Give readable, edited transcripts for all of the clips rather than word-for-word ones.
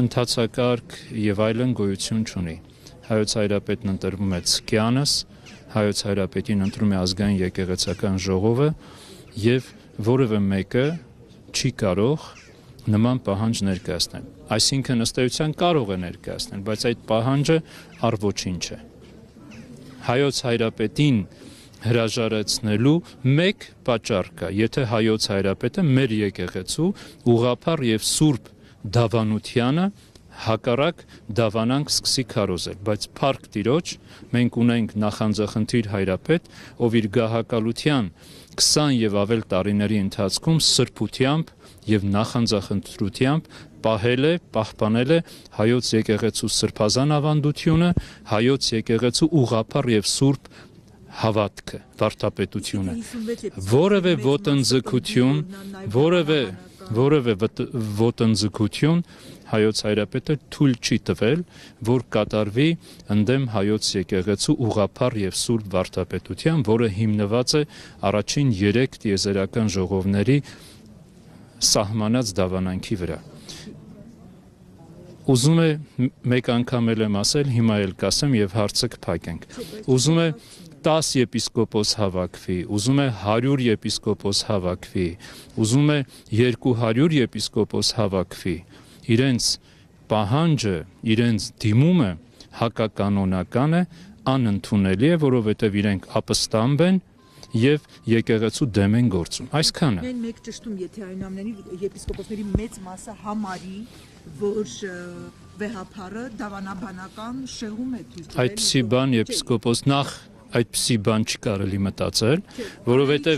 ընթացակարգ եւ այլն գոյություն չունի։ Հայոց Հայրապետն ընտրվում է ցկյանս, Հայոց Հայրապետին ընտրում է ազգային եկեղեցական ժողովը եւ որևէ մեկը չի կարող նման պահանջ ներկայացնել։ Այսինքն ըստ էության կարող է ներկայացնել, բայց այդ պահանջը առ-ոչինչ է։ Հայոց Հայրապետին հրաժարեցնելու մեկ պատճառ կա, եթե Հայոց Հայրապետը մեր եկեղեցու ուղղափառ եւ սուրբ դավանությանը հակառակ դավանանք սկսի քարոզել, բայց փառք Տիրոջ, մենք ունենք նախանձախնդիր հայրապետ, ով իր գահակալության 20 եւ ավել տարիների ընթացքում սրբությամբ եւ նախանձախնդրությամբ պահել է, պահպանել է հայոց եկեղեցու սրբազան ավանդությունը, հայոց եկեղեցու ուղղափառ եւ սուրբ հավատքը, վարդապետությունը, որևէ ոտնձգություն Հայոց Հայրապետը թույլ չի տվել, որ կատարվի ընդդեմ հայոց եկեղեցու ուղղափառ եւ սուրբ վարդապետության, որը հիմնված է առաջին 3 տիեզերական ժողովների սահմանած դավանանքի վրա։ Ուզում է մեկ անգամ եմ ասել, հիմա էլ կասեմ եւ հարցը կփակենք։ Ուզում է 10 եպիսկոպոս հավաքվի, ուզում է 100 եպիսկոպոս հավաքվի, ուզում է 200 եպիսկոպոս հավաքվի, իրենց պահանջը, իրենց դիմումը հակականոնական է, անընդունելի է, որովհետև իրենք ապստամբ են եւ եկեղեցու դեմ են գործում։ Այսքանը։ Մենք մեկ ճշտում, եթե այն ամենի եպիսկոպոսների մեծ մասը համարի, որ վեհափառը դավանաբանական շեղում է ցույց տվել։ Այդպիսի բան եպիսկոպոս նախ այդպիսի բան չի կարելի մտածել, որովհետև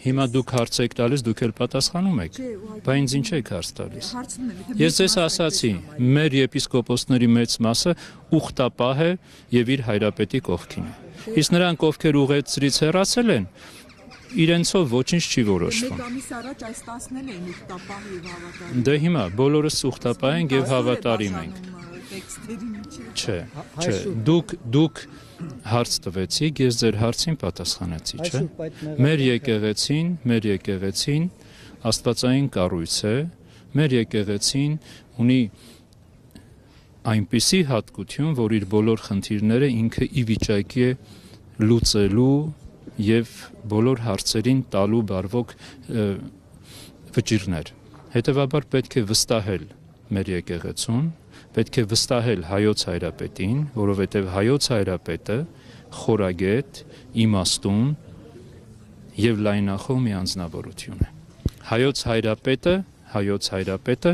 հիմա դուք հարց եք տալիս, դուք էլ պատասխանում եք, բա ինձ ինչ եք հարց տալիս։ Ես ձեզ ասացի, մեր եպիսկոպոսների մեծ մասը ուխտապահ է եւ իր հայրապետի կողքին է։ Իսկ նրանք, ովքեր ուղեցրից հեռացել են, իրենցով ոչինչ չի որոշվում։ Մեկ ամիս առաջ այս 10-ն էին ուխտապահ եւ հավատարիմ։ Դե հիմա բոլորս ուխտապահ ենք եւ հավատարիմ ենք։ Չէ, դուք հարց տվեցիք, ես ձեր հարցին պատասխանեցի, չէ։ Մեր եկեղեցին աստվածային կառույց է, մեր եկեղեցին ունի այնպիսի հատկություն, որ իր բոլոր խնդիրները ինքը ի վիճակի է լուծելու եւ բոլոր հարցերին տալու բարվոք վճիռներ։ Հետևաբար պետք է վստահել մեր եկեղեցուն, պետք է վստահել հայոց հայրապետին, որովհետև հայոց հայրապետը խորագետ, իմաստուն եւ լայնախոհ մի անձնավորություն է։ Հայոց հայրապետը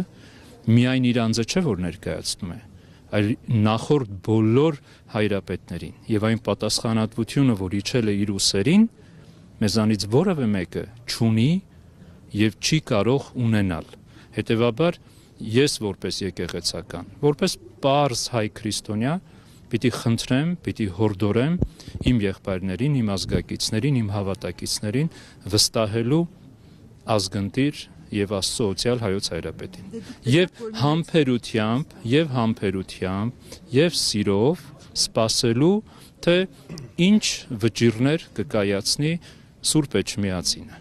միայն իր անձը չէ, որ ներկայացնում է, այլ նախորդ բոլոր հայրապետներին եւ այն պատասխանատվությունը, որ իջել է իր ուսերին, մեզանից որևէ մեկը չունի եւ չի կարող ունենալ։ Հետևաբար ես որպես եկեղեցական, որպես պարզ հայ քրիստոնյա պիտի խնդրեմ, պիտի հորդորեմ իմ եղբայրներին, իմ ազգակիցներին, իմ հավատակիցներին վստահելու ազգընտիր եւ Աստծո օծյալ հայոց հայրապետին։ Եվ համբերությամբ եւ սիրով սպասելու, թե ինչ վճիռներ կկայացնի Սուրբ Էջմիածինը։